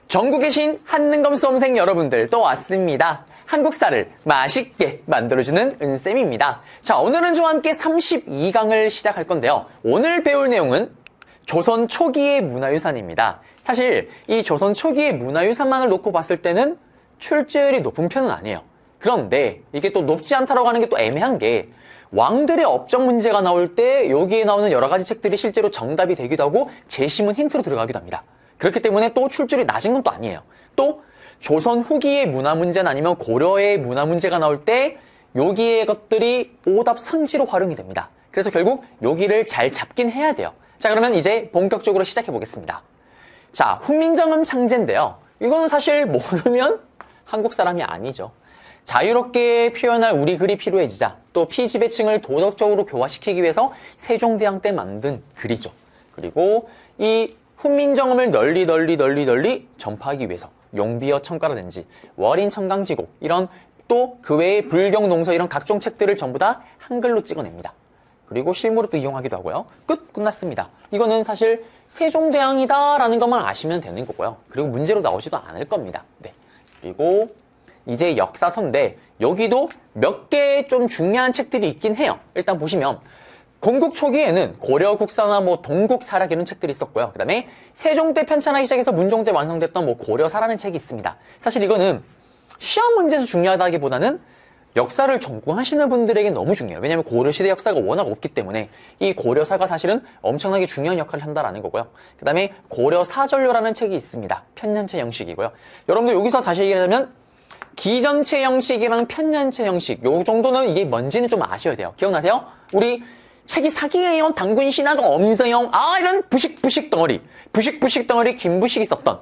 전국에 계신 한능검 수험생 여러분들 또 왔습니다. 한국사를 맛있게 만들어주는 은쌤입니다. 자, 오늘은 저와 함께 32강을 시작할 건데요. 오늘 배울 내용은 조선 초기의 문화유산입니다. 사실 이 조선 초기의 문화유산만을 놓고 봤을 때는 출제율이 높은 편은 아니에요. 그런데 이게 또 높지 않다라고 하는 게 또 애매한 게 왕들의 업적 문제가 나올 때 여기에 나오는 여러 가지 책들이 실제로 정답이 되기도 하고 재심은 힌트로 들어가기도 합니다. 그렇기 때문에 또 출제율이 낮은 건 또 아니에요. 또 조선 후기의 문화 문제나 아니면 고려의 문화 문제가 나올 때 여기의 것들이 오답 선지로 활용이 됩니다. 그래서 결국 여기를 잘 잡긴 해야 돼요. 자, 그러면 이제 본격적으로 시작해 보겠습니다. 자, 훈민정음 창제인데요. 이거는 사실 모르면 한국 사람이 아니죠. 자유롭게 표현할 우리 글이 필요해지자 또 피지배층을 도덕적으로 교화시키기 위해서 세종대왕 때 만든 글이죠. 그리고 이 훈민정음을 널리 전파하기 위해서 용비어 청가라든지 월인 청강지곡 이런 또 그 외의 불경 농서 이런 각종 책들을 전부 다 한글로 찍어냅니다. 그리고 실무로 또 이용하기도 하고요. 끝났습니다. 이거는 사실 세종대왕이다라는 것만 아시면 되는 거고요. 그리고 문제로 나오지도 않을 겁니다. 네. 그리고 이제 역사서인데 여기도 몇 개 좀 중요한 책들이 있긴 해요. 일단 보시면 건국 초기에는 고려국사나 동국사락 이런 책들이 있었고요. 그 다음에 세종 때 편찬하기 시작해서 문종 때 완성됐던 고려사라는 책이 있습니다. 사실 이거는 시험 문제에서 중요하다기보다는 역사를 전공하시는 분들에게 너무 중요해요. 왜냐하면 고려시대 역사가 워낙 없기 때문에 이 고려사가 사실은 엄청나게 중요한 역할을 한다라는 거고요. 그 다음에 고려사전료라는 책이 있습니다. 편년체 형식이고요. 여러분들 여기서 다시 얘기하자면 기전체 형식이랑 편년체 형식 요 정도는 이게 뭔지는 좀 아셔야 돼요. 기억나세요? 우리 책이 사기예요. 당군 신화가 없어요. 이런 부식 덩어리 김부식이 썼던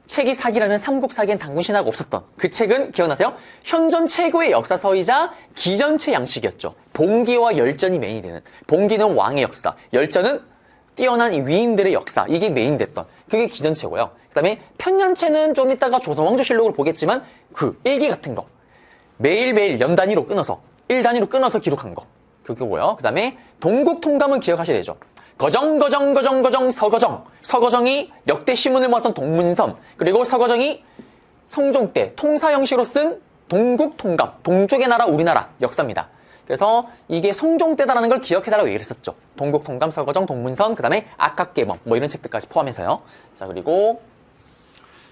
책이 사기라는 삼국사기엔 당군 신화가 없었던 그 책은 기억나세요? 현존 최고의 역사서이자 기전체 양식이었죠. 봉기와 열전이 메인이 되는, 봉기는 왕의 역사, 열전은 뛰어난 이 위인들의 역사, 이게 메인 됐던 그게 기전체고요. 그 다음에 편년체는 좀 이따가 조선왕조실록을 보겠지만 그 일기 같은 거 매일매일 연 단위로 끊어서 1단위로 끊어서 기록한 거 그거고요. 그 다음에 동국통감은 기억하셔야 되죠. 거정 서거정이 역대 시문을 모았던 동문섬, 그리고 서거정이 성종 때 통사 형식으로 쓴 동국통감, 동쪽의 나라 우리나라 역사입니다. 그래서 이게 성종 때다라는 걸 기억해달라고 얘기를 했었죠. 동국통감, 서거정, 동문선, 그 다음에 악학계범 이런 책들까지 포함해서요. 자, 그리고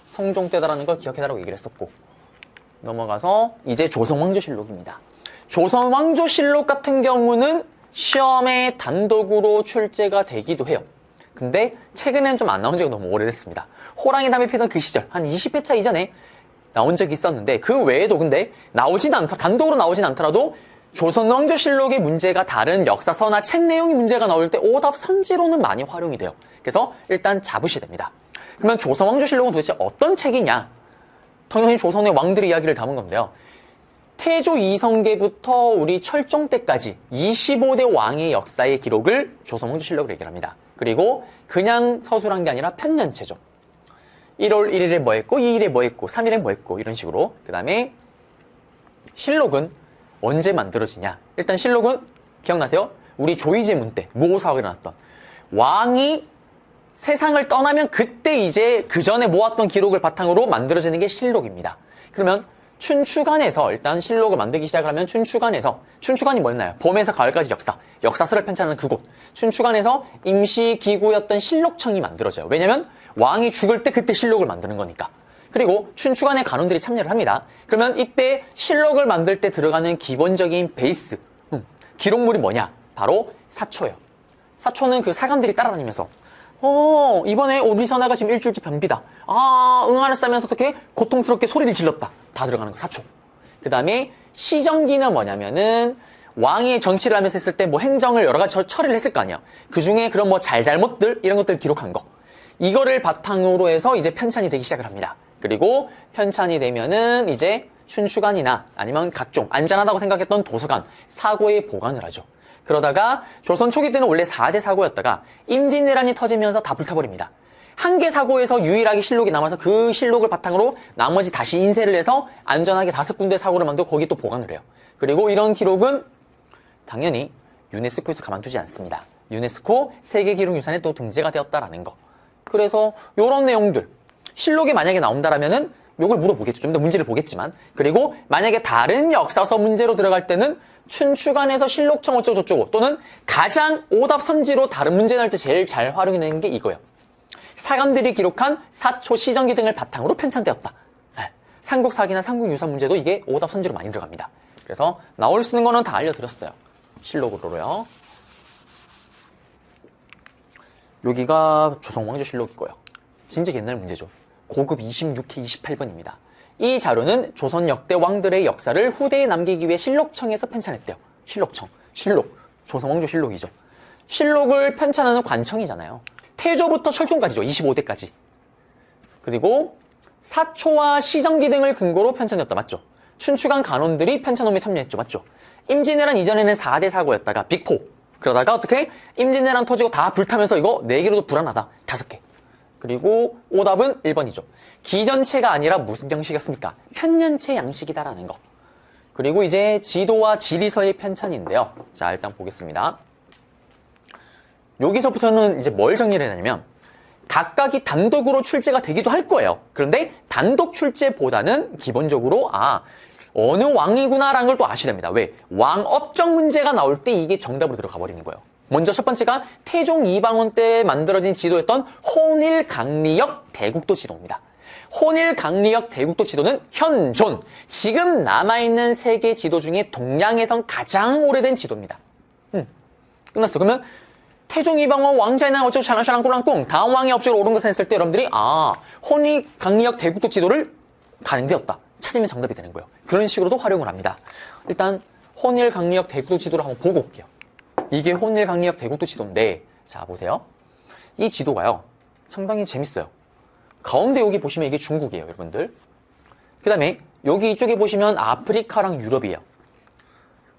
성종 때다라는 걸 기억해달라고 얘기를 했었고, 넘어가서 이제 조선왕조실록입니다. 조선왕조실록 같은 경우는 시험에 단독으로 출제가 되기도 해요. 근데 최근에는 좀 안 나온 지가 너무 오래됐습니다. 호랑이 담배 피던 그 시절 한 20회차 이전에 나온 적이 있었는데 그 외에도 근데 단독으로 나오진 않더라도 조선왕조실록의 문제가 다른 역사서나 책 내용이 문제가 나올 때 오답 선지로는 많이 활용이 돼요. 그래서 일단 잡으셔야 됩니다. 그러면 조선왕조실록은 도대체 어떤 책이냐? 당연히 조선의 왕들의 이야기를 담은 건데요. 태조 이성계부터 우리 철종 때까지 25대 왕의 역사의 기록을 조선왕조실록으로 얘기를 합니다. 그리고 그냥 서술한 게 아니라 편년체죠. 1월 1일에 뭐 했고, 2일에 뭐 했고, 3일에 뭐 했고 이런 식으로. 그 다음에 실록은 언제 만들어지냐? 일단 실록은 기억나세요? 우리 조이제문 때 모사가 일어났던 왕이 세상을 떠나면 그때 이제 그 전에 모았던 기록을 바탕으로 만들어지는 게 실록입니다. 그러면 춘추관에서 일단 실록을 만들기 시작을 하면 춘추관이 뭐였나요? 봄에서 가을까지 역사서를 편찬하는 그곳. 춘추관에서 임시기구였던 실록청이 만들어져요. 왜냐면 왕이 죽을 때 그때 실록을 만드는 거니까. 그리고 춘추관의 간원들이 참여를 합니다. 그러면 이때 실록을 만들 때 들어가는 기본적인 베이스, 기록물이 뭐냐? 바로 사초예요. 사초는 그 사관들이 따라다니면서 이번에 우리 선아가 지금 일주일째 변비다. 응아를 싸면서 어떻게 고통스럽게 소리를 질렀다. 다 들어가는 거 사초. 그 다음에 시정기는 뭐냐면은 왕이 정치를 하면서 했을 때 행정을 여러 가지 처리를 했을 거 아니야. 그 중에 그런 잘잘못들 이런 것들 기록한 거. 이거를 바탕으로 해서 이제 편찬이 되기 시작을 합니다. 그리고 편찬이 되면은 이제 춘추관이나 아니면 각종 안전하다고 생각했던 도서관, 사고에 보관을 하죠. 그러다가 조선 초기 때는 원래 4대 사고였다가 임진왜란이 터지면서 다 불타버립니다. 한 개 사고에서 유일하게 실록이 남아서 그 실록을 바탕으로 나머지 다시 인쇄를 해서 안전하게 5군데 사고를 만들고 거기 또 보관을 해요. 그리고 이런 기록은 당연히 유네스코에서 가만두지 않습니다. 유네스코 세계기록유산에 또 등재가 되었다라는 거. 그래서 이런 내용들 실록이 만약에 나온다라면은 요걸 물어보겠죠. 좀 더 문제를 보겠지만. 그리고 만약에 다른 역사서 문제로 들어갈 때는 춘추관에서 실록청 어쩌고저쩌고 또는 가장 오답 선지로 다른 문제 나올 때 제일 잘 활용이 되는 게 이거예요. 사관들이 기록한 사초 시정기 등을 바탕으로 편찬되었다. 삼국사기나 삼국유사 문제도 이게 오답 선지로 많이 들어갑니다. 그래서 나올 수 있는 거는 다 알려드렸어요. 실록으로요. 여기가 조선왕조실록이고요. 진짜 옛날 문제죠. 고급 26회 28번입니다. 이 자료는 조선 역대 왕들의 역사를 후대에 남기기 위해 실록청에서 편찬했대요. 실록청. 실록. 조선왕조실록이죠. 실록을 편찬하는 관청이잖아요. 태조부터 철종까지죠. 25대까지. 그리고 사초와 시정기 등을 근거로 편찬되었다. 맞죠? 춘추관 간원들이 편찬홈에 참여했죠. 맞죠? 임진왜란 이전에는 4대 사고였다가 빅포. 그러다가 어떻게? 임진왜란 터지고 다 불타면서 이거 4개로도 불안하다. 5개. 그리고 오답은 1번이죠. 기전체가 아니라 무슨 양식이었습니까? 편년체 양식이다라는 거. 그리고 이제 지도와 지리서의 편찬인데요. 자, 일단 보겠습니다. 여기서부터는 이제 뭘 정리를 해냐면 각각이 단독으로 출제가 되기도 할 거예요. 그런데 단독 출제보다는 기본적으로 어느 왕이구나라는 걸 또 아셔야 됩니다. 왜? 왕업적 문제가 나올 때 이게 정답으로 들어가 버리는 거예요. 먼저 첫 번째가 태종 이방원 때 만들어진 지도였던 혼일강리역 대국도 지도입니다. 혼일강리역 대국도 지도는 현존, 지금 남아있는 세계 지도 중에 동양에선 가장 오래된 지도입니다. 끝났어. 그러면 태종 이방원 왕자이나 어쩌고 샤랑샤랑 꿀랑꿍 다음 왕의 업적으로 옳은 것을 했을 때 여러분들이 혼일강리역 대국도 지도를 가능되었다. 찾으면 정답이 되는 거예요. 그런 식으로도 활용을 합니다. 일단 혼일강리역 대국도 지도를 한번 보고 올게요. 이게 혼일강리역 대국도 지도인데 자 보세요. 이 지도가요. 상당히 재밌어요. 가운데 여기 보시면 이게 중국이에요. 여러분들. 그 다음에 여기 이쪽에 보시면 아프리카랑 유럽이에요.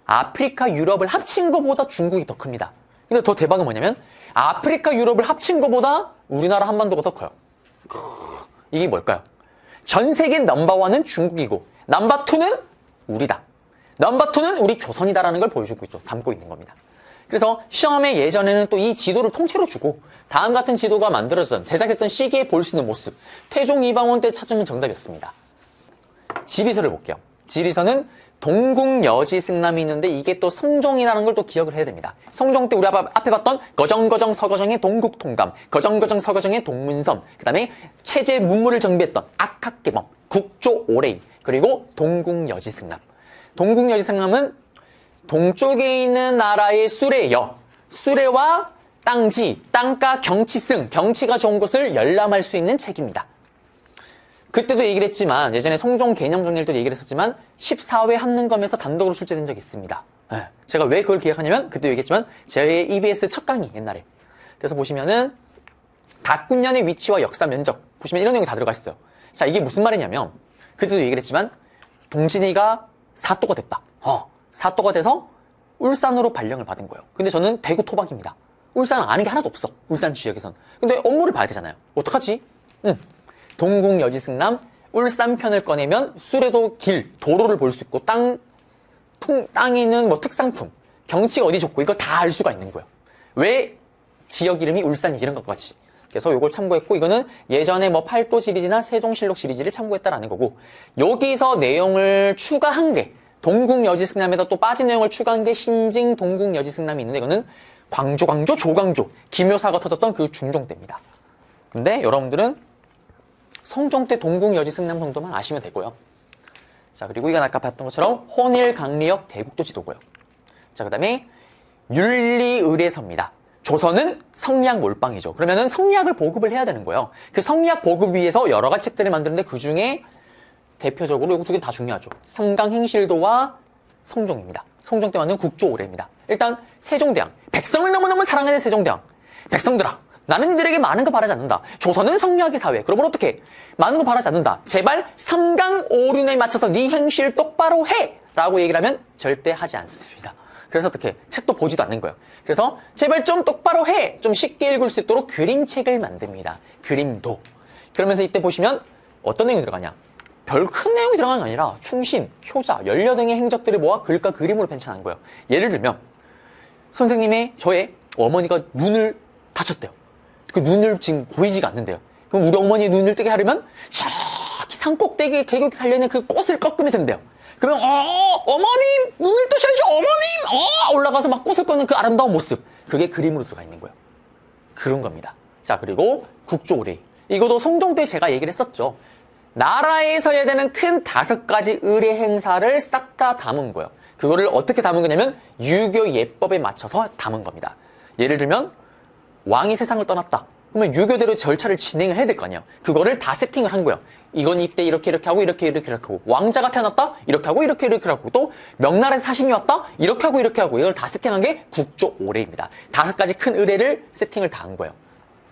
아프리카 유럽을 합친 것보다 중국이 더 큽니다. 근데 더 대박은 뭐냐면 아프리카 유럽을 합친 것보다 우리나라 한반도가 더 커요. 이게 뭘까요? 전 세계 넘버1은 중국이고 넘버2는 우리다. 넘버2는 우리 조선이다라는 걸 보여주고 있죠. 담고 있는 겁니다. 그래서 시험에 예전에는 또 이 지도를 통째로 주고 다음 같은 지도가 만들어졌던 제작했던 시기에 볼 수 있는 모습 태종 이방원 때 찾으면 정답이었습니다. 지리서를 볼게요. 지리서는 동국여지승남이 있는데 이게 또 성종이라는 걸 또 기억을 해야 됩니다. 성종 때 우리 앞에 봤던 거정거정 서거정의 동국통감, 거정거정 서거정의 동문섬, 그 다음에 체제 문물을 정비했던 악학개범, 국조오레이, 그리고 동국여지승남. 동국여지승남은 동쪽에 있는 나라의 수레여, 수레와 땅지, 땅가 경치승, 경치가 좋은 곳을 열람할 수 있는 책입니다. 그때도 얘기를 했지만 예전에 성종 개념 정리할 때도 얘기를 했었지만 14회 한능검에서 단독으로 출제된 적이 있습니다. 제가 왜 그걸 기억하냐면 그때 얘기했지만 제 EBS 첫 강의 옛날에 그래서 보시면은 닭군년의 위치와 역사 면적 보시면 이런 내용이 다 들어가 있어요. 자 이게 무슨 말이냐면 그때도 얘기를 했지만 동진이가 사또가 됐다. 사또가 돼서 울산으로 발령을 받은 거예요. 근데 저는 대구 토박입니다. 울산은 아는 게 하나도 없어. 울산 지역에선. 근데 업무를 봐야 되잖아요. 어떡하지? 동국여지승남 울산편을 꺼내면 수레도 길, 도로를 볼 수 있고 땅에 있는 뭐 특산품, 경치가 어디 좋고 이걸 다 알 수가 있는 거예요. 왜 지역 이름이 울산이지 이런 것까지. 그래서 이걸 참고했고 이거는 예전에 뭐 팔도 시리즈나 세종실록 시리즈를 참고했다라는 거고 여기서 내용을 추가한 게 동국여지승남에다 또 빠진 내용을 추가한 게 신징 동국여지승남이 있는데 이거는 광조, 조광조, 김효사가 터졌던 그 중종 때입니다. 근데 여러분들은 성종 때 동국여지승남 정도만 아시면 되고요. 자 그리고 이건 아까 봤던 것처럼 혼일강리역 대국도 지도고요. 자 그 다음에 윤리의례서입니다. 조선은 성리학 몰빵이죠. 그러면은 성리학을 보급을 해야 되는 거예요. 그 성리학 보급 위해서 여러 가지 책들을 만드는데 그 중에 대표적으로 이거 두 개 다 중요하죠. 삼강행실도와 성종입니다. 성종 때 만든 국조오례입니다. 일단 세종대왕, 백성을 너무너무 사랑하는 세종대왕. 백성들아, 나는 이들에게 많은 거 바라지 않는다. 조선은 성리학의 사회. 그러면 어떻게? 많은 거 바라지 않는다. 제발 삼강오륜에 맞춰서 네 행실 똑바로 해! 라고 얘기를 하면 절대 하지 않습니다. 그래서 어떻게? 책도 보지도 않는 거예요. 그래서 제발 좀 똑바로 해! 좀 쉽게 읽을 수 있도록 그림책을 만듭니다. 그림도. 그러면서 이때 보시면 어떤 내용이 들어가냐? 별 큰 내용이 들어가는 게 아니라 충신, 효자, 연려 등의 행적들을 모아 글과 그림으로 편찬한 거예요. 예를 들면 선생님의 저의 어머니가 눈을 다쳤대요. 그 눈을 지금 보이지가 않는데요. 그럼 우리 어머니 눈을 뜨게 하려면 저기 산꼭대기에 계곡에 달려있는 그 꽃을 꺾으면 된대요. 그러면 어머님 눈을 뜨셔야죠. 어머님 올라가서 막 꽃을 꺾는 그 아름다운 모습, 그게 그림으로 들어가 있는 거예요. 그런 겁니다. 자, 그리고 국조오레이, 이것도 성종 때 제가 얘기를 했었죠. 나라에서 해야 되는 큰 5가지 의례 행사를 싹 다 담은 거예요. 그거를 어떻게 담은 거냐면 유교 예법에 맞춰서 담은 겁니다. 예를 들면 왕이 세상을 떠났다. 그러면 유교대로 절차를 진행을 해야 될 거 아니에요. 그거를 다 세팅을 한 거예요. 이건 이때 이렇게 하고 이렇게 하고, 왕자가 태어났다 이렇게 하고 이렇게 하고, 또 명나라에서 사신이 왔다 이렇게 하고 이걸 다 세팅한 게 국조오레입니다. 5가지 큰 의례를 세팅을 다 한 거예요.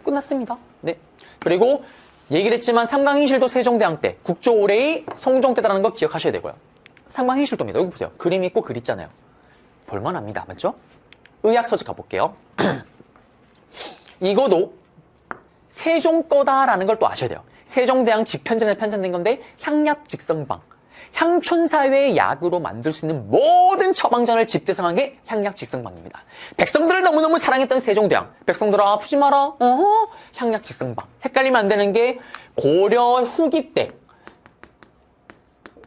끝났습니다. 네. 그리고 얘기를 했지만 삼강행실도 세종대왕 때, 국조오레이 성종 때라는 거 기억하셔야 되고요. 삼강행실도입니다. 여기 보세요. 그림 있고 글 있잖아요. 볼만합니다. 맞죠? 의학서적 가볼게요. 이거도 세종 거다라는 걸 또 아셔야 돼요. 세종대왕 집현전에 편찬된 건데 향약직성방, 향촌사회의 약으로 만들 수 있는 모든 처방전을 집대성한 게 향약직성방입니다. 백성들을 너무너무 사랑했던 세종대왕, 백성들아 아프지 마라, 향약직성방. 헷갈리면 안 되는 게 고려 후기 때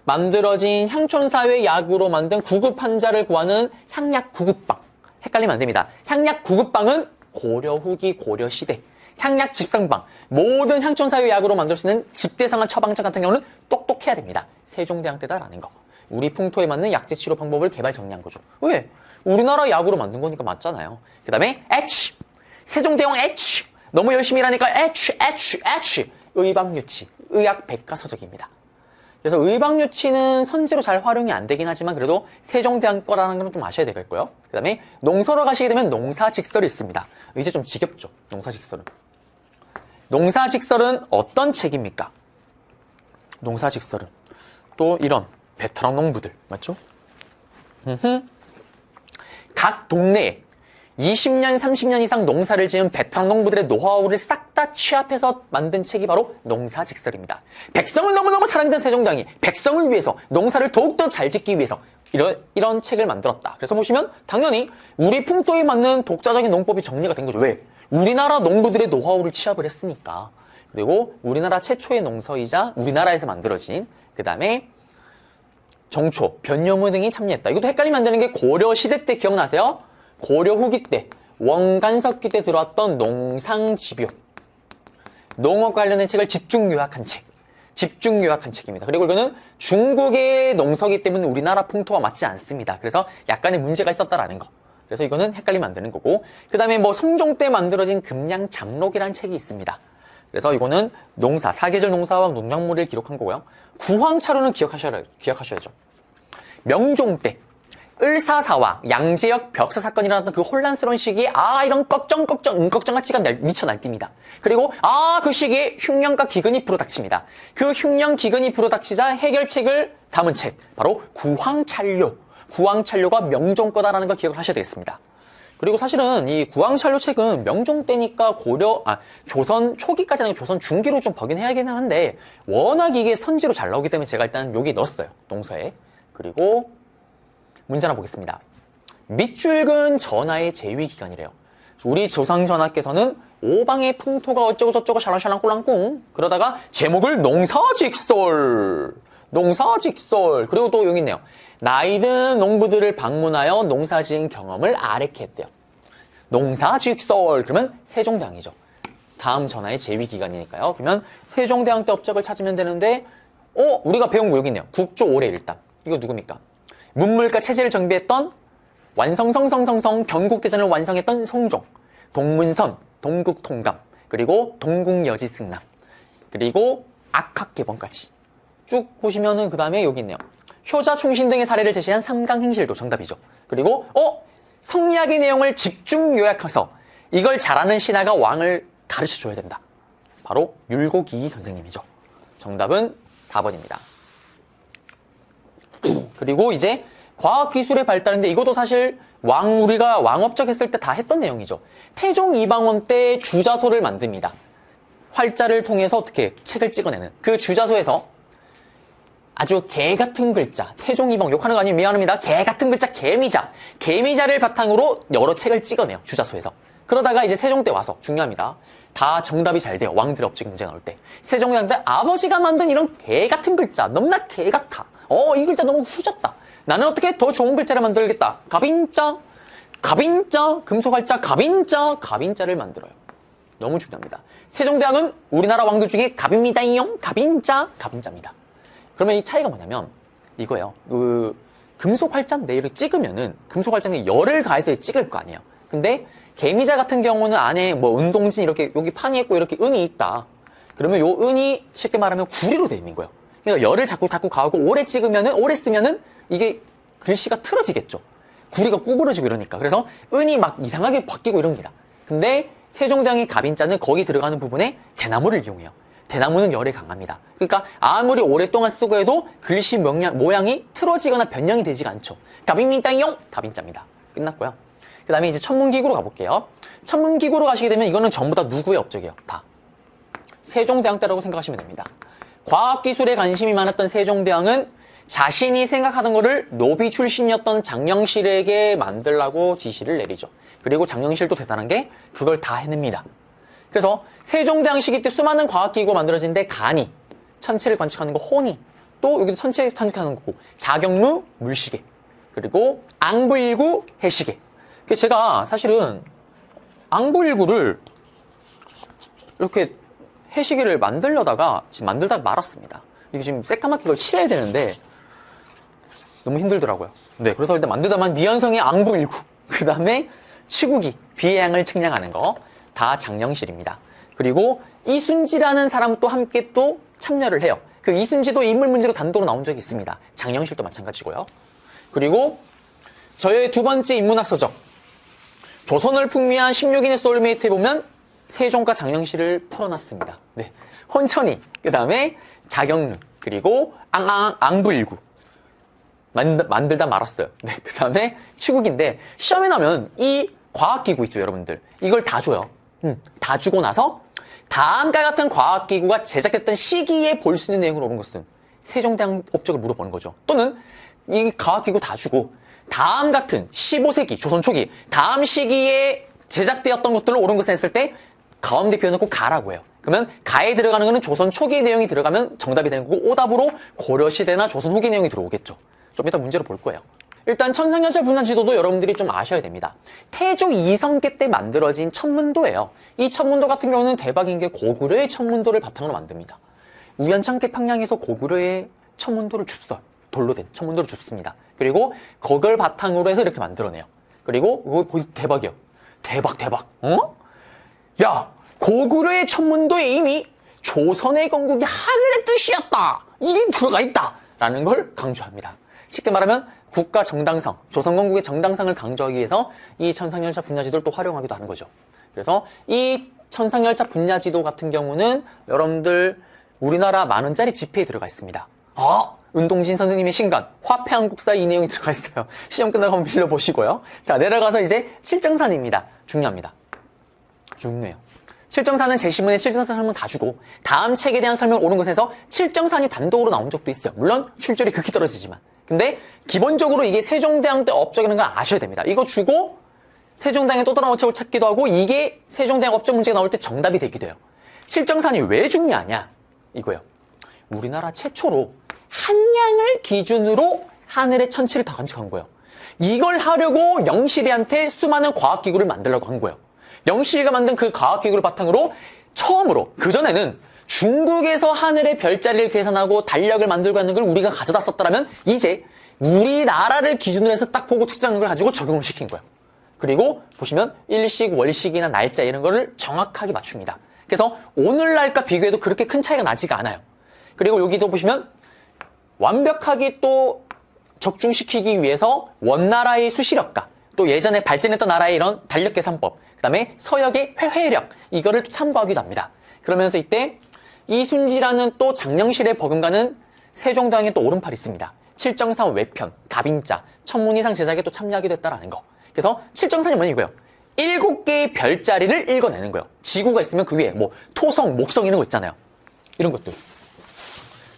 만들어진 향촌사회 약으로 만든 구급 환자를 구하는 향약구급방. 헷갈리면 안 됩니다. 향약구급방은 고려 후기 고려 시대, 향약직성방, 모든 향촌사회 약으로 만들 수 있는 집대성한 처방전 같은 경우는 똑똑해야 됩니다. 세종대왕 때다라는 거. 우리 풍토에 맞는 약제 치료 방법을 개발 정리한 거죠. 왜? 우리나라 약으로 만든 거니까 맞잖아요. 그 다음에 H, 세종대왕 H, 너무 열심히 일하니까 H, 의방유치, 의학 백과서적입니다. 그래서 의방유치는 선제로 잘 활용이 안 되긴 하지만 그래도 세종대왕 거라는 건 좀 아셔야 되겠고요. 그 다음에 농서로 가시게 되면 농사직설이 있습니다. 이제 좀 지겹죠, 농사직설은. 농사직설은 어떤 책입니까? 농사직설은 또 이런 베테랑 농부들, 맞죠? 각 동네에 20년, 30년 이상 농사를 지은 베테랑 농부들의 노하우를 싹 다 취합해서 만든 책이 바로 농사직설입니다. 백성을 너무너무 사랑했던 세종대왕이 백성을 위해서, 농사를 더욱더 잘 짓기 위해서 이런 책을 만들었다. 그래서 보시면 당연히 우리 풍토에 맞는 독자적인 농법이 정리가 된 거죠. 왜? 우리나라 농부들의 노하우를 취합을 했으니까. 그리고 우리나라 최초의 농서이자 우리나라에서 만들어진, 그 다음에 정초, 변요무 등이 참여했다. 이것도 헷갈리면 안 되는 게 고려 시대 때 기억나세요? 고려 후기 때, 원간석기 때 들어왔던 농상집요, 농업 관련된 책을 집중 요약한 책입니다. 그리고 이거는 중국의 농서기 때문에 우리나라 풍토와 맞지 않습니다. 그래서 약간의 문제가 있었다라는 거. 그래서 이거는 헷갈리면 안 되는 거고, 그 다음에 뭐 성종 때 만들어진 금량장록이라는 책이 있습니다. 그래서 이거는 농사, 사계절 농사와 농작물을 기록한 거고요. 구황차로는 기억하셔야죠. 명종 때 을사사와 양재역 벽사 사건이 일어났던 그 혼란스러운 시기에 이런 걱정과 찌가 미쳐 날뜁니다. 그리고 그 시기에 흉년과 기근이 불어닥칩니다. 그 흉년, 기근이 불어닥치자 해결책을 담은 책, 바로 구황찬료가 명종 거다라는 걸 기억을 하셔야 되겠습니다. 그리고 사실은 이 구황찬료 책은 명종 때니까 조선 초기까지 아니고 조선 중기로 좀 보긴 해야긴 하는데 워낙 이게 선지로 잘 나오기 때문에 제가 일단 여기 넣었어요, 농서에. 그리고 문제 하나 보겠습니다. 밑줄근 전하의 재위 기간이래요. 우리 조상 전하께서는 오방의 풍토가 어쩌고 저쩌고 샬랑샬랑 꼴랑꿍 그러다가 제목을 농사직설, 그리고 또 여기 있네요. 나이든 농부들을 방문하여 농사지은 경험을 아래케 했대요. 농사직설 그러면 세종대왕이죠. 다음 전하의 재위 기간이니까요. 그러면 세종대왕 때 업적을 찾으면 되는데 우리가 배운 거 여기 있네요. 국조오레 일단. 이거 누굽니까? 문물과 체제를 정비했던 완성성성성성 경국대전을 완성했던 성종, 동문선, 동국통감, 그리고 동국여지승남, 그리고 악학개범까지 쭉 보시면은 그 다음에 여기 있네요. 효자 충신 등의 사례를 제시한 삼강행실도 정답이죠. 그리고 성리학의 내용을 집중 요약해서 이걸 잘하는 신하가 왕을 가르쳐줘야 된다. 바로 율곡이 선생님이죠. 정답은 4번입니다. 그리고 이제 과학기술의 발달인데 이것도 사실 우리가 왕업적 했을 때 다 했던 내용이죠. 태종 이방원 때 주자소를 만듭니다. 활자를 통해서 어떻게 책을 찍어내는 그 주자소에서 아주 개 같은 글자, 태종 이방 욕하는 거 아니면 미안합니다. 개 같은 글자, 개미자를 바탕으로 여러 책을 찍어내요. 주자소에서. 그러다가 이제 세종 때 와서 중요합니다. 다 정답이 잘 돼요. 왕들의 업적 문제가 나올 때. 세종대왕 때 아버지가 만든 이런 개 같은 글자, 너무나 개 같아. 이 글자 너무 후졌다. 나는 어떻게 더 좋은 글자를 만들겠다. 갑인자, 갑인자, 금속활자, 갑인자, 갑인자를 만들어요. 너무 중요합니다. 세종대왕은 우리나라 왕들 중에 갑입니다용, 갑인자, 갑인자입니다. 그러면 이 차이가 뭐냐면 이거예요. 금속활자인데 이렇게 찍으면은 금속활자는 열을 가해서 찍을 거 아니에요. 근데 개미자 같은 경우는 안에 뭐 은동진 이렇게 여기 판이 있고 이렇게 은이 있다. 그러면 요 은이 쉽게 말하면 구리로 되어 있는 거예요. 그러니까 열을 자꾸 가하고 오래 찍으면은 오래 쓰면은 이게 글씨가 틀어지겠죠. 구리가 구부러지고 이러니까. 그래서 은이 막 이상하게 바뀌고 이럽니다. 근데 세종대왕의 갑인자는 거기 들어가는 부분에 대나무를 이용해요. 대나무는 열에 강합니다. 그러니까 아무리 오랫동안 쓰고 해도 글씨 모양이 틀어지거나 변형이 되지가 않죠. 갑입니다용, 갑인자입니다. 끝났고요. 그 다음에 이제 천문기구로 가볼게요. 천문기구로 가시게 되면 이거는 전부 다 누구의 업적이에요? 다. 세종대왕 때라고 생각하시면 됩니다. 과학기술에 관심이 많았던 세종대왕은 자신이 생각하던 거를 노비 출신이었던 장영실에게 만들라고 지시를 내리죠. 그리고 장영실도 대단한 게 그걸 다 해냅니다. 그래서 세종대왕 시기 때 수많은 과학기구가 만들어지는데 간이, 천체를 관측하는 거 혼이, 또 여기도 천체 관측하는 거고 자경루, 물시계, 그리고 앙부일구, 해시계. 제가 사실은 앙부일구를 이렇게 해시계를 만들려다가 지금 만들다가 말았습니다. 이게 지금 새까맣게 이걸 칠해야 되는데 너무 힘들더라고요. 네, 그래서 일단 만들다만 미완성의 앙부일구, 그 다음에 치국이, 비해양을 측량하는 거 다 장영실입니다. 그리고 이순지라는 사람도 함께 또 참여를 해요. 그 이순지도 인물 문제로 단독으로 나온 적이 있습니다. 장영실도 마찬가지고요. 그리고 저의 두 번째 인문학 서적 조선을 풍미한 16인의 소울메이트에 보면 세종과 장영실을 풀어놨습니다. 네, 혼천이, 그 다음에 자경루, 그리고 앙부일구 만들다 말았어요. 네, 그 다음에 치국인데 시험에 나면 이 과학기구 있죠, 여러분들. 이걸 다 줘요. 다 주고 나서 다음과 같은 과학기구가 제작됐던 시기에 볼 수 있는 내용으로 오는 것은 세종대왕 업적을 물어보는 거죠. 또는 이 과학기구 다 주고 다음 같은 15세기 조선 초기 다음 시기에 제작되었던 것들로 옳은 것을 했을 때 가운데 비워놓고 가라고 해요. 그러면 가에 들어가는 거는 조선 초기 내용이 들어가면 정답이 되는 거고 오답으로 고려시대나 조선 후기 내용이 들어오겠죠. 좀 이따 문제로 볼 거예요. 일단 천상열차 분산지도도 여러분들이 좀 아셔야 됩니다. 태조 2성계 때 만들어진 천문도예요. 이 천문도 같은 경우는 대박인 게 고구려의 천문도를 바탕으로 만듭니다. 우연찮게 평양에서 고구려의 천문도를 줍어요. 돌로 된 천문도를 줍습니다. 그리고 그걸 바탕으로 해서 이렇게 만들어내요. 그리고 이거 대박이에요. 대박. 야, 고구려의 천문도에 이미 조선의 건국이 하늘의 뜻이었다. 이게 들어가 있다. 라는 걸 강조합니다. 쉽게 말하면 국가 정당성, 조선 건국의 정당성을 강조하기 위해서 이 천상열차 분야지도를 또 활용하기도 하는 거죠. 그래서 이 천상열차 분야지도 같은 경우는 여러분들 우리나라 10,000원짜리 지폐에 들어가 있습니다. 은동진 선생님의 신간, 화폐한국사 이 내용이 들어가 있어요. 시험 끝나고 한번 빌려보시고요. 자, 내려가서 이제 칠정산입니다. 중요합니다. 중요해요. 칠정산은 제시문에 칠정산 설명 다 주고 다음 책에 대한 설명 옳은 것에서 칠정산이 단독으로 나온 적도 있어요. 물론 출절이 극히 떨어지지만. 근데 기본적으로 이게 세종대왕 때 업적이라는 걸 아셔야 됩니다. 이거 주고 세종대왕의 또 다른 업적을 찾기도 하고 이게 세종대왕 업적 문제가 나올 때 정답이 되기도 해요. 칠정산이 왜 중요하냐? 이거예요. 우리나라 최초로 한양을 기준으로 하늘의 천체를 다 관측한 거예요. 이걸 하려고 영실이한테 수많은 과학기구를 만들려고 한 거예요. 영실이가 만든 그 과학기구를 바탕으로 처음으로, 그전에는 중국에서 하늘의 별자리를 계산하고 달력을 만들고 하는 걸 우리가 가져다 썼더라면 이제 우리나라를 기준으로 해서 딱 보고 측정한 걸 가지고 적용을 시킨 거예요. 그리고 보시면 일식, 월식이나 날짜 이런 거를 정확하게 맞춥니다. 그래서 오늘날과 비교해도 그렇게 큰 차이가 나지가 않아요. 그리고 여기도 보시면 완벽하게 또 적중시키기 위해서 원나라의 수시력과 또 예전에 발전했던 나라의 이런 달력 계산법, 그 다음에 서역의 회회력 이거를 참고하기도 합니다. 그러면서 이때 이순지라는 또 장영실의 버금가는 세종대왕의 또 오른팔이 있습니다. 칠정산 외편, 갑인자, 천문이상 제작에 또 참여하기도 했다라는 거. 그래서 칠정산이 뭐냐 이거예요. 7개의 별자리를 읽어내는 거예요. 지구가 있으면 그 위에 뭐 토성, 목성 이런 거 있잖아요. 이런 것들.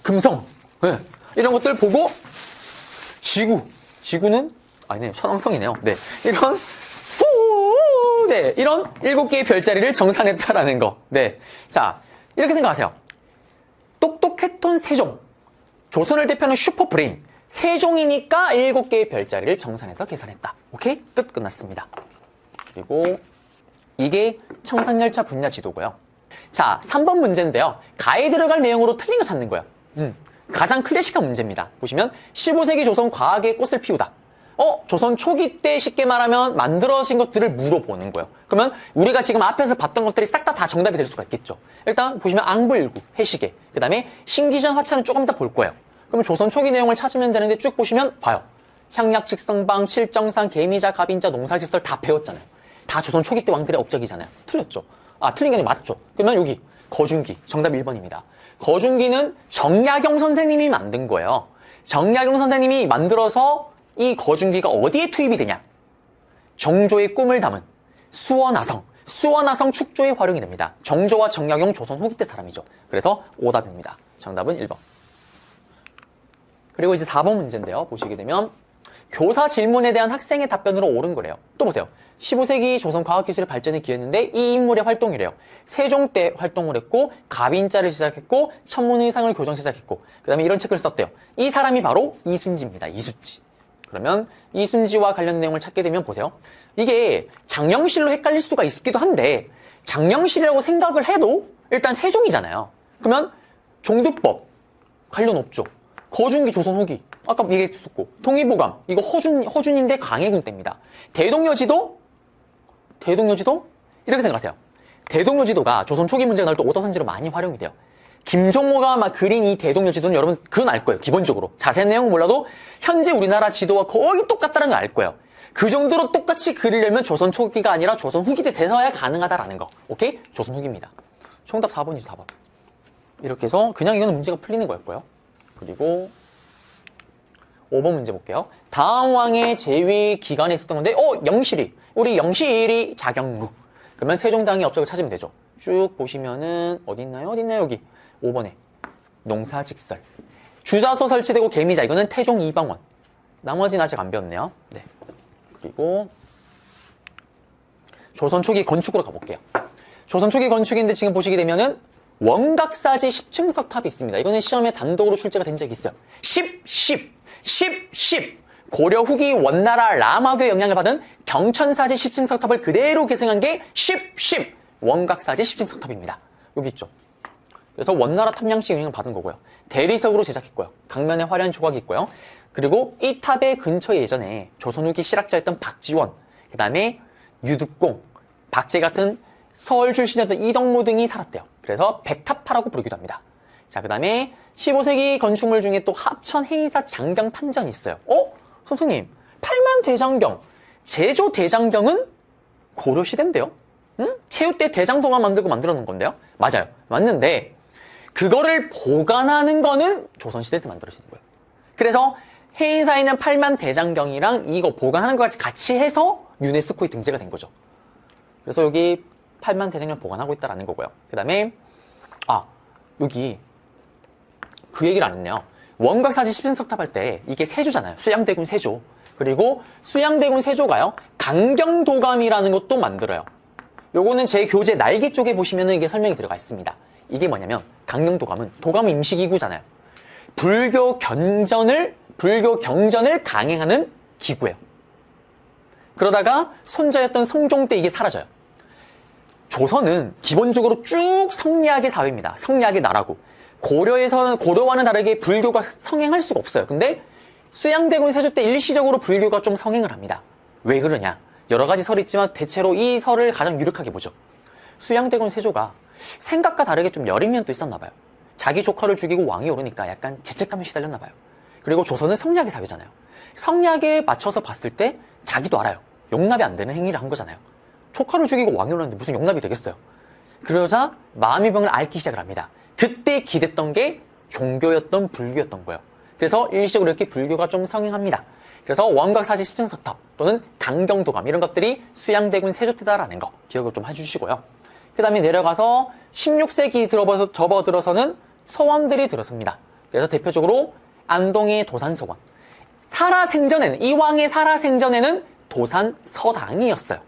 금성, 네. 이런 것들 보고 지구는 아니네 천왕성이네요. 네, 이런 네, 이런 7개의 별자리를 정산했다라는 거. 네. 자, 이렇게 생각하세요. 똑똑했던 세종. 조선을 대표하는 슈퍼브레인. 세종이니까 7개의 별자리를 정산해서 계산했다. 오케이? 끝났습니다. 그리고 이게 청산열차 분야 지도고요. 자, 3번 문제인데요. 가에 들어갈 내용으로 틀린 거 찾는 거예요. 가장 클래식한 문제입니다. 보시면 15세기 조선 과학의 꽃을 피우다. 조선 초기 때 쉽게 말하면 만들어진 것들을 물어보는 거예요. 그러면 우리가 지금 앞에서 봤던 것들이 싹 다 정답이 될 수가 있겠죠. 일단 보시면 앙불구, 해시계, 그 다음에 신기전 화차는 조금 더 볼 거예요. 그러면 조선 초기 내용을 찾으면 되는데 쭉 보시면 봐요. 향약, 직성방, 칠정상, 개미자, 갑인자, 농사질설 다 배웠잖아요. 다 조선 초기 때 왕들의 업적이잖아요. 틀렸죠? 틀린 게 아니라 맞죠? 그러면 여기 거중기, 정답 1번입니다. 거중기는 정약용 선생님이 만든 거예요. 정약용 선생님이 만들어서 이 거중기가 어디에 투입이 되냐? 정조의 꿈을 담은 수원화성 축조에 활용이 됩니다. 정조와 정약용 조선 후기 때 사람이죠. 그래서 오답입니다. 정답은 1번. 그리고 이제 4번 문제인데요. 보시게 되면 교사 질문에 대한 학생의 답변으로 옳은 거래요. 또 보세요. 15세기 조선 과학기술의 발전에 기여했는데 이 인물의 활동이래요. 세종 때 활동을 했고 갑인자를 시작했고 천문의상을 교정 시작했고 그 다음에 이런 책을 썼대요. 이 사람이 바로 이순지입니다. 이순지. 그러면 이순지와 관련 내용을 찾게 되면 보세요. 이게 장영실로 헷갈릴 수가 있기도 한데 장영실이라고 생각을 해도 일단 세종이잖아요. 그러면 종두법 관련 없죠. 거중기 조선 후기 아까 얘기했었고 통일보감 이거 허준인데 강해군 때입니다. 대동여지도 이렇게 생각하세요. 대동여지도가 조선 초기 문제가 나올 때 오더선지로 많이 활용이 돼요. 김종호가 막 그린 이 대동여지도는 여러분 그건 알 거예요. 기본적으로 자세한 내용은 몰라도 현재 우리나라 지도와 거의 똑같다는 걸 알 거예요. 그 정도로 똑같이 그리려면 조선 초기가 아니라 조선 후기 때 돼서야 가능하다라는 거. 오케이? 조선 후기입니다. 정답 4번이죠. 4번. 이렇게 해서 그냥 이거는 문제가 풀리는 거였고요. 그리고 5번 문제 볼게요. 다음 왕의 재위 기간에 있었던 건데 영실이 우리 영실이 자경루. 그러면 세종당의 업적을 찾으면 되죠. 쭉 보시면은 어디 있나요? 여기 5번에 농사직설. 주자소 설치되고 개미자 이거는 태종 이방원. 나머지는 아직 안 배웠네요. 네. 그리고 조선 초기 건축으로 가볼게요. 조선 초기 건축인데 지금 보시게 되면은 원각사지 10층석 탑이 있습니다. 이거는 시험에 단독으로 출제가 된 적이 있어요. 10. 고려 후기 원나라 라마교의 영향을 받은 경천사지 10층석 탑을 그대로 계승한 게 10. 원각사지 10층석 탑입니다. 여기 있죠. 그래서 원나라 탑양식 영향을 받은 거고요. 대리석으로 제작했고요. 강면에 화려한 조각이 있고요. 그리고 이 탑의 근처에 예전에 조선 후기 실학자였던 박지원, 그 다음에 유득공, 박제 같은 서울 출신이었던 이덕무 등이 살았대요. 그래서 백탑파라고 부르기도 합니다. 자, 그 다음에 15세기 건축물 중에 또 합천 해의사 장경 판전이 있어요. 선생님, 팔만 대장경, 제조 대장경은 고려 시대인데요? 최후 때 대장도가 만들어 놓은 건데요? 맞아요. 맞는데 그거를 보관하는 거는 조선시대 때 만들어진 거예요. 그래서 해인사에 있는 팔만 대장경이랑 이거 보관하는 것까지 같이 해서 유네스코에 등재가 된 거죠. 그래서 여기 팔만 대장경 보관하고 있다라는 거고요. 그 다음에 여기 그 얘기를 안 했네요. 원각사지 10층석탑 할 때 이게 세조잖아요. 수양대군 세조. 그리고 수양대군 세조가요. 강경도감이라는 것도 만들어요. 요거는 제 교재 날개 쪽에 보시면은 이게 설명이 들어가 있습니다. 이게 뭐냐면 강경도감은 도감은 임시기구잖아요. 불교 경전을 강행하는 기구예요. 그러다가 손자였던 성종 때 이게 사라져요. 조선은 기본적으로 쭉 성리학의 사회입니다. 성리학의 나라고. 고려와는 다르게 불교가 성행할 수가 없어요. 근데 수양대군 세조 때 일시적으로 불교가 좀 성행을 합니다. 왜 그러냐? 여러 가지 설이 있지만 대체로 이 설을 가장 유력하게 보죠. 수양대군 세조가 생각과 다르게 좀 여림면 또 있었나 봐요. 자기 조카를 죽이고 왕이 오르니까 약간 죄책감에 시달렸나 봐요. 그리고 조선은 성리학의 사회잖아요. 성리학에 맞춰서 봤을 때 자기도 알아요. 용납이 안 되는 행위를 한 거잖아요. 조카를 죽이고 왕이 오르는데 무슨 용납이 되겠어요. 그러자 마음의 병을 앓기 시작을 합니다. 그때 기댔던 게 종교였던 불교였던 거예요. 그래서 일시적으로 이렇게 불교가 좀 성행합니다. 그래서 원각사지 10층석탑 또는 강경도감 이런 것들이 수양대군 세조 때다라는 거 기억을 좀 해주시고요. 그 다음에 내려가서 16세기 접어들어서는 서원들이 들었습니다. 그래서 대표적으로 안동의 도산서원. 이 왕의 살아생전에는 도산서당이었어요.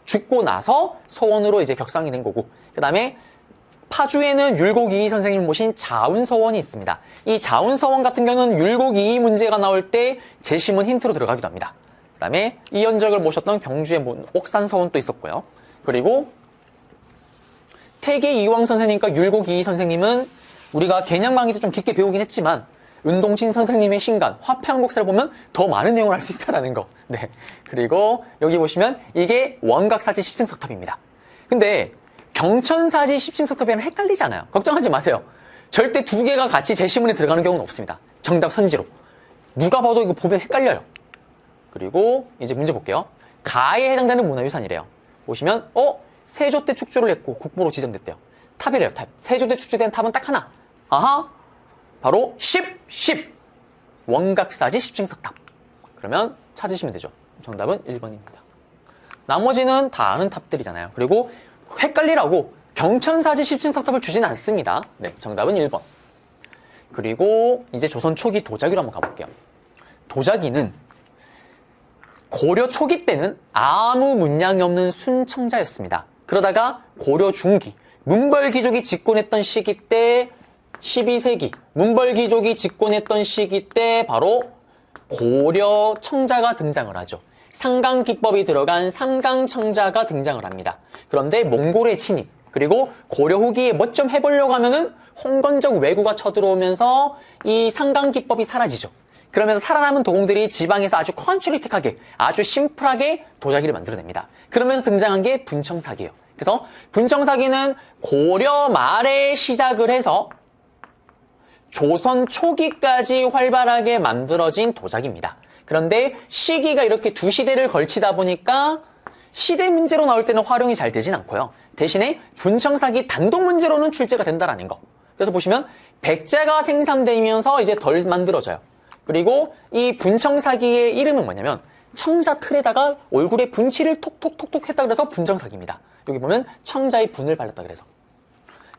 죽고 나서 서원으로 이제 격상이 된 거고, 그 다음에 파주에는 율곡이의 선생님을 모신 자운서원이 있습니다. 이 자운서원 같은 경우는 율곡이의 문제가 나올 때 제시문 힌트로 들어가기도 합니다. 그 다음에 이연적을 모셨던 경주의 옥산서원도 있었고요. 그리고 태계 이왕 선생님과 율곡이의 선생님은 우리가 개념 강의 때 좀 깊게 배우긴 했지만 은동신 선생님의 신간, 화폐한곡사를 보면 더 많은 내용을 알 수 있다는 거. 네. 그리고 여기 보시면 이게 원각사지 십층석탑입니다. 근데 경천사지 십층석탑이랑 헷갈리지 않아요. 걱정하지 마세요. 절대 두 개가 같이 제시문에 들어가는 경우는 없습니다. 정답 선지로. 누가 봐도 이거 보면 헷갈려요. 그리고 이제 문제 볼게요. 가에 해당되는 문화유산이래요. 보시면 세조 때 축조를 했고 국보로 지정됐대요. 탑이래요. 탑. 세조 때 축조된 탑은 딱 하나. 아하. 바로 10. 원각사지 십층석탑. 그러면 찾으시면 되죠. 정답은 1번입니다. 나머지는 다 아는 탑들이잖아요. 그리고 헷갈리라고 경천사지 십층석탑을 주지는 않습니다. 네, 정답은 1번. 그리고 이제 조선 초기 도자기로 한번 가볼게요. 도자기는 고려 초기 때는 아무 문양이 없는 순청자였습니다. 그러다가 고려 중기, 문벌귀족이 집권했던 시기 때 12세기 문벌귀족이 집권했던 시기 때 바로 고려 청자가 등장을 하죠. 상강기법이 들어간 상강청자가 등장을 합니다. 그런데 몽골의 침입 그리고 고려 후기에 뭐 좀 해보려고 하면은 홍건적 왜구가 쳐들어오면서 이 상강기법이 사라지죠. 그러면서 살아남은 도공들이 지방에서 아주 컨츄리틱하게 아주 심플하게 도자기를 만들어냅니다. 그러면서 등장한 게 분청사기예요. 그래서 분청사기는 고려 말에 시작을 해서 조선 초기까지 활발하게 만들어진 도자기입니다. 그런데 시기가 이렇게 두 시대를 걸치다 보니까 시대 문제로 나올 때는 활용이 잘 되진 않고요. 대신에 분청사기 단독 문제로는 출제가 된다라는 거. 그래서 보시면 백자가 생산되면서 이제 덜 만들어져요. 그리고 이 분청사기의 이름은 뭐냐면 청자 틀에다가 얼굴에 분칠을 톡톡톡톡 했다 그래서 분청사기입니다. 여기 보면 청자의 분을 발랐다 그래서.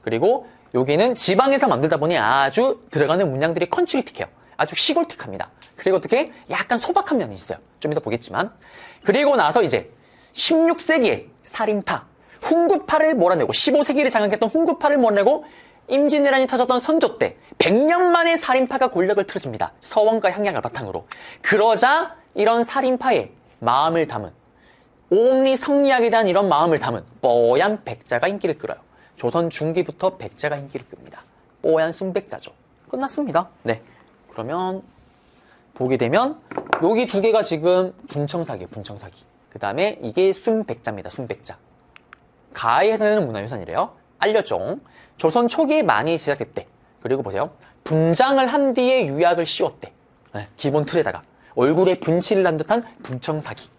그리고 여기는 지방에서 만들다 보니 아주 들어가는 문양들이 컨츄리틱해요. 아주 시골틱합니다. 그리고 어떻게 약간 소박한 면이 있어요. 좀 이따 보겠지만. 그리고 나서 이제 16세기에 살인파, 훈구파를 몰아내고 15세기를 장악했던 훈구파를 몰아내고 임진왜란이 터졌던 선조 때 100년 만에 살인파가 권력을 틀어집니다. 서원과 향양을 바탕으로. 그러자 이런 살인파의 마음을 담은 옴니 성리학에 대한 이런 마음을 담은 뽀얀 백자가 인기를 끌어요. 조선 중기부터 백자가 인기를 끕니다. 뽀얀 순백자죠. 끝났습니다. 네. 그러면 보게 되면 여기 두 개가 지금 분청사기예요. 분청사기. 그 다음에 이게 순백자입니다. 순백자. 가에 해당되는 문화유산이래요. 알려종. 조선 초기에 많이 제작됐대. 그리고 보세요. 분장을 한 뒤에 유약을 씌웠대. 네, 기본 틀에다가. 얼굴에 분칠을 한 듯한 분청사기.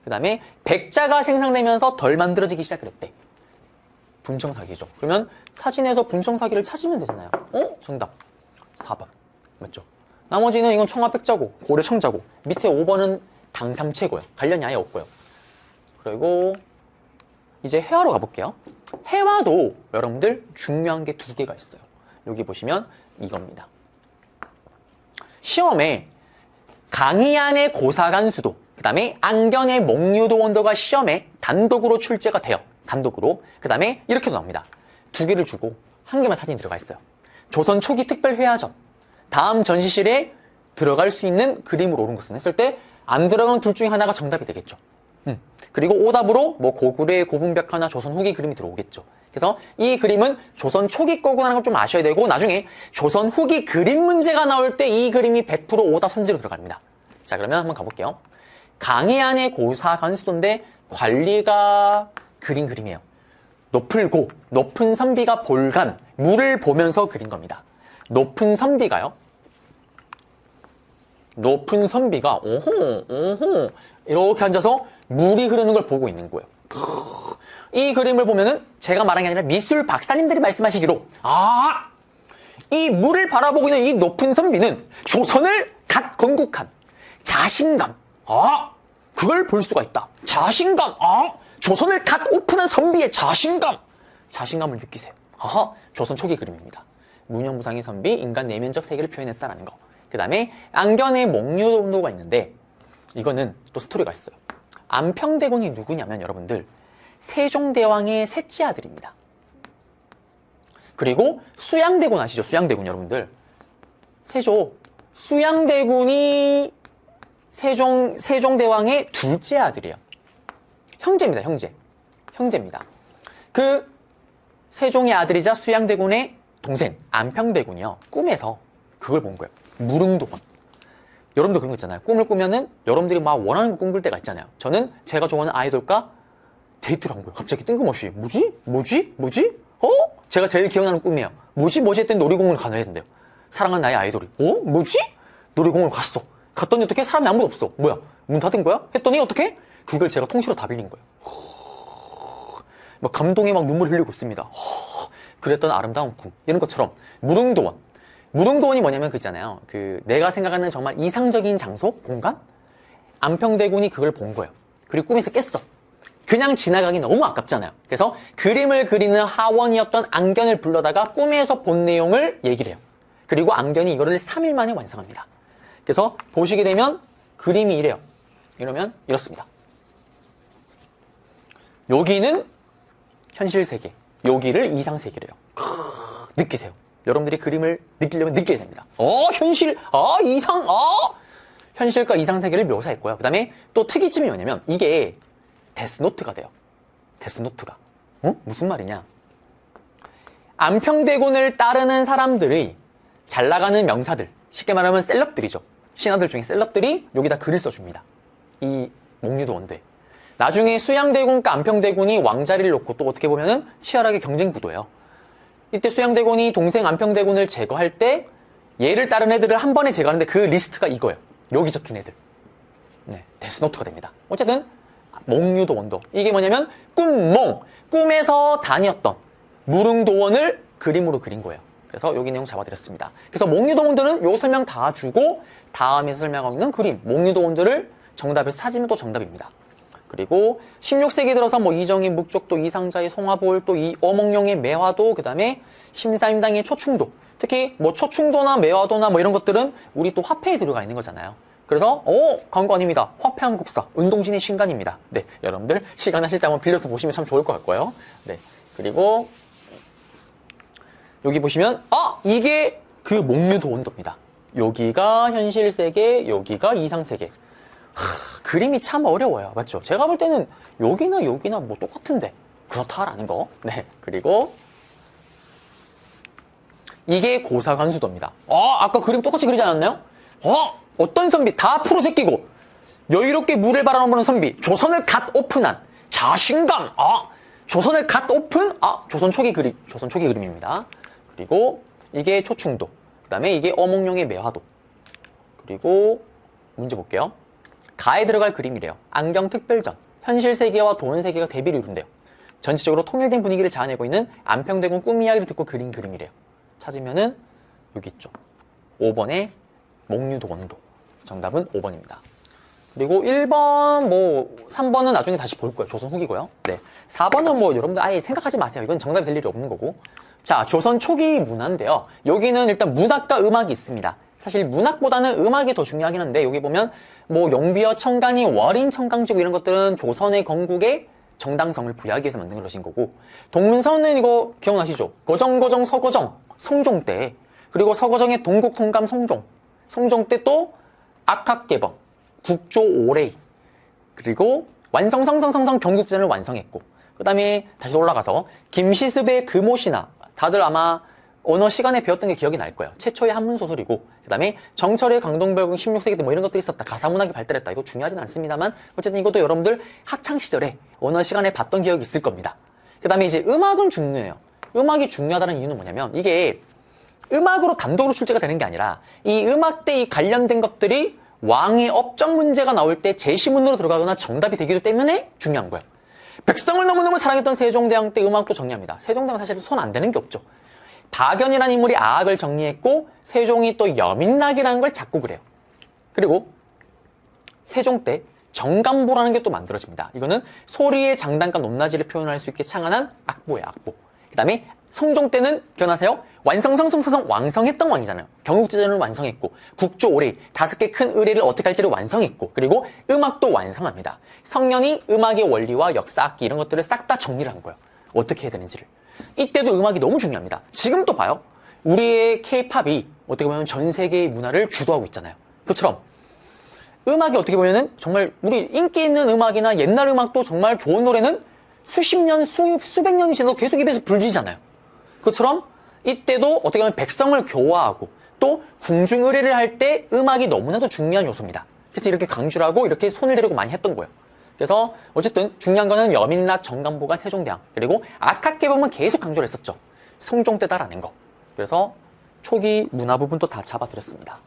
그 다음에 백자가 생산되면서 덜 만들어지기 시작했대. 분청사기죠. 그러면 사진에서 분청사기를 찾으면 되잖아요. 정답. 4번. 맞죠? 나머지는 이건 청화백자고 고려 청자고 밑에 5번은 당삼채고요. 관련이 아예 없고요. 그리고 이제 해화로 가볼게요. 해화도 여러분들 중요한 게 두 개가 있어요. 여기 보시면 이겁니다. 시험에 강희안의 고사간수도 그 다음에 안견의 목류도 원도가 시험에 단독으로 출제가 돼요. 단독으로. 그 다음에 이렇게도 나옵니다. 두 개를 주고 한 개만 사진이 들어가 있어요. 조선 초기 특별회화전. 다음 전시실에 들어갈 수 있는 그림으로 옳은 것은 했을 때 안 들어간 둘 중에 하나가 정답이 되겠죠. 그리고 오답으로 뭐 고구려의 고분벽화나 조선 후기 그림이 들어오겠죠. 그래서 이 그림은 조선 초기 거구나라는 걸 좀 아셔야 되고 나중에 조선 후기 그림 문제가 나올 때 이 그림이 100% 오답 선지로 들어갑니다. 자, 그러면 한번 가볼게요. 강희안의 고사간수도인데 관리가 그린 그림이에요. 높은 선비가 볼간, 물을 보면서 그린 겁니다. 높은 선비가 이렇게 앉아서 물이 흐르는 걸 보고 있는 거예요. 이 그림을 보면은 제가 말한 게 아니라 미술 박사님들이 말씀하시기로 이 물을 바라보고 있는 이 높은 선비는 조선을 갓 건국한 자신감, 그걸 볼 수가 있다. 자신감, 조선을 갓 오픈한 선비의 자신감을 느끼세요. 조선 초기 그림입니다. 문현무상의 선비, 인간 내면적 세계를 표현했다라는 거. 그 다음에 안견의 목류도가 있는데 이거는 또 스토리가 있어요. 안평대군이 누구냐면 여러분들 세종대왕의 셋째 아들입니다. 그리고 수양대군 아시죠? 수양대군 여러분들. 수양대군이 세종대왕의 둘째 아들이에요. 형제입니다. 형제입니다. 그 세종의 아들이자 수양대군의 동생 안평대군이요. 꿈에서 그걸 본 거예요. 무릉도원. 여러분도 그런 거 있잖아요. 꿈을 꾸면은 여러분들이 막 원하는 거 꿈꿀 때가 있잖아요. 저는 제가 좋아하는 아이돌과 데이트를 한 거예요. 갑자기 뜬금없이. 뭐지? 제가 제일 기억나는 꿈이에요. 뭐지 했더니 놀이공원을 가야 된대요. 사랑하는 나의 아이돌이. 뭐지? 놀이공원을 갔어. 갔더니 어떻게 사람이 아무도 없어. 뭐야? 문 닫은 거야? 했더니 어떻게? 그걸 제가 통째로 다 빌린 거예요. 막 감동에 막 눈물 흘리고 있습니다. 그랬던 아름다운 꿈. 이런 것처럼 무릉도원. 무릉도원이 뭐냐면 그 있잖아요. 그 내가 생각하는 정말 이상적인 장소, 공간? 안평대군이 그걸 본 거예요. 그리고 꿈에서 깼어. 그냥 지나가기 너무 아깝잖아요. 그래서 그림을 그리는 하원이었던 앙견을 불러다가 꿈에서 본 내용을 얘기를 해요. 그리고 앙견이 이거를 3일 만에 완성합니다. 그래서 보시게 되면 그림이 이래요. 이러면 이렇습니다. 여기는 현실 세계, 여기를 이상 세계래요. 느끼세요. 여러분들이 그림을 느끼려면 느껴야 됩니다. 현실, 이상, 현실과 이상 세계를 묘사했고요. 그 다음에 또 특이점이 뭐냐면 이게 데스노트가 돼요. 데스노트가. 무슨 말이냐? 안평대군을 따르는 사람들의 잘 나가는 명사들, 쉽게 말하면 셀럽들이죠. 신하들 중에 셀럽들이 여기다 글을 써줍니다. 이 목류도 원대. 나중에 수양대군과 안평대군이 왕자리를 놓고 또 어떻게 보면은 치열하게 경쟁 구도예요. 이때 수양대군이 동생 안평대군을 제거할 때 얘를 따른 애들을 한 번에 제거하는데 그 리스트가 이거예요. 여기 적힌 애들. 네, 데스노트가 됩니다. 어쨌든 목류도 원도. 이게 뭐냐면 꿈에서 다녔던 무릉도원을 그림으로 그린 거예요. 그래서 여기 내용 잡아드렸습니다. 그래서 목류도원들은 요 설명 다 주고 다음에서 설명하고 있는 그림 목류도원들을 정답에서 찾으면 또 정답입니다. 그리고 16세기 들어서 뭐 이정희, 묵족도, 이상자의 송화볼, 또 이 어몽룡의 매화도, 그 다음에 심사임당의 초충도. 특히 뭐 초충도나 매화도나 뭐 이런 것들은 우리 또 화폐에 들어가 있는 거잖아요. 그래서 광고 아닙니다. 화폐 한국사, 은동신의 신간입니다. 네, 여러분들 시간 하실 때 한번 빌려서 보시면 참 좋을 것 같고요. 네, 그리고 여기 보시면 이게 그 목류도원도입니다. 여기가 현실 세계, 여기가 이상 세계. 그림이 참 어려워요. 맞죠? 제가 볼 때는 여기나 뭐 똑같은데 그렇다라는 거. 네, 그리고 이게 고사관수도입니다. 아까 그림 똑같이 그리지 않았나요? 어떤 선비 다 풀어 제끼고 여유롭게 물을 바라보는 선비, 조선을 갓 오픈한 자신감. 조선을 갓 오픈. 조선 초기 그림입니다. 그리고 이게 초충도. 그다음에 이게 어몽룡의 매화도. 그리고 문제 볼게요. 가에 들어갈 그림이래요. 안경특별전. 현실 세계와 도는 세계가 대비를 이룬대요. 전체적으로 통일된 분위기를 자아내고 있는 안평대군 꿈 이야기를 듣고 그린 그림이래요. 찾으면은 여기 있죠. 5번에 목류도원도. 정답은 5번입니다. 그리고 1번, 3번은 나중에 다시 볼 거예요. 조선 후기고요. 네. 4번은 여러분들 아예 생각하지 마세요. 이건 정답이 될 일이 없는 거고. 자, 조선 초기 문화인데요. 여기는 일단 문학과 음악이 있습니다. 사실 문학보다는 음악이 더 중요하긴 한데 여기 보면 용비어, 청간이, 월인, 청강지구 이런 것들은 조선의 건국에 정당성을 부여하기 위해서 만든 것인 거고, 동문서는 이거 기억나시죠? 거정, 서거정, 성종 때, 그리고 서거정의 동국, 통감, 성종 때 또 악학개범, 국조 오레이, 그리고 완성 경국지전을 완성했고, 그 다음에 다시 올라가서 김시습의 금오신화, 다들 아마 언어 시간에 배웠던 게 기억이 날 거예요. 최초의 한문 소설이고, 그 다음에 정철의 강동별궁 16세기 때 이런 것들이 있었다. 가사문학이 발달했다. 이거 중요하진 않습니다만 어쨌든 이것도 여러분들 학창 시절에 언어 시간에 봤던 기억이 있을 겁니다. 그 다음에 이제 음악은 중요해요. 음악이 중요하다는 이유는 뭐냐면 이게 음악으로 단독으로 출제가 되는 게 아니라 이 음악대 관련된 것들이 왕의 업적 문제가 나올 때 제시문으로 들어가거나 정답이 되기 때문에 중요한 거예요. 백성을 너무너무 사랑했던 세종대왕 때 음악도 정리합니다. 세종대왕은 사실 손 안 대는 게 없죠. 박연이라는 인물이 아악을 정리했고 세종이 또 여민락이라는 걸 작곡을 해요. 그리고 세종 때 정감보라는 게 또 만들어집니다. 이거는 소리의 장단과 높낮이를 표현할 수 있게 창안한 악보예요. 악보. 그 다음에 성종 때는 기억나세요? 완성성성성성 왕성했던 왕이잖아요. 경국지전을 완성했고 국조 올해 5개 큰 의례를 어떻게 할지를 완성했고 그리고 음악도 완성합니다. 성년이 음악의 원리와 역사, 악기 이런 것들을 싹 다 정리를 한 거예요. 어떻게 해야 되는지를. 이때도 음악이 너무 중요합니다. 지금 또 봐요. 우리의 K-팝이 어떻게 보면 전 세계의 문화를 주도하고 있잖아요. 그처럼 음악이 어떻게 보면은 정말 우리 인기 있는 음악이나 옛날 음악도 정말 좋은 노래는 수십 년, 수백 년이 지나도 계속 입에서 불리잖아요. 그처럼 이때도 어떻게 보면 백성을 교화하고 또 궁중의례를 할 때 음악이 너무나도 중요한 요소입니다. 그래서 이렇게 강조를 하고 이렇게 손을 대려고 많이 했던 거예요. 그래서 어쨌든 중요한 거는 여민락, 정감보관, 세종대왕 그리고 악학개범은 계속 강조를 했었죠. 성종 때다라는 거. 그래서 초기 문화 부분도 다 잡아드렸습니다.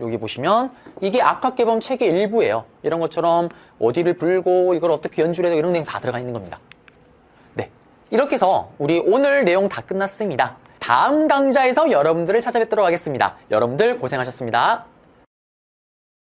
여기 보시면 이게 악학개범 책의 일부예요. 이런 것처럼 어디를 불고 이걸 어떻게 연주해야 되고 이런 내용 다 들어가 있는 겁니다. 네, 이렇게 해서 우리 오늘 내용 다 끝났습니다. 다음 강좌에서 여러분들을 찾아뵙도록 하겠습니다. 여러분들 고생하셨습니다.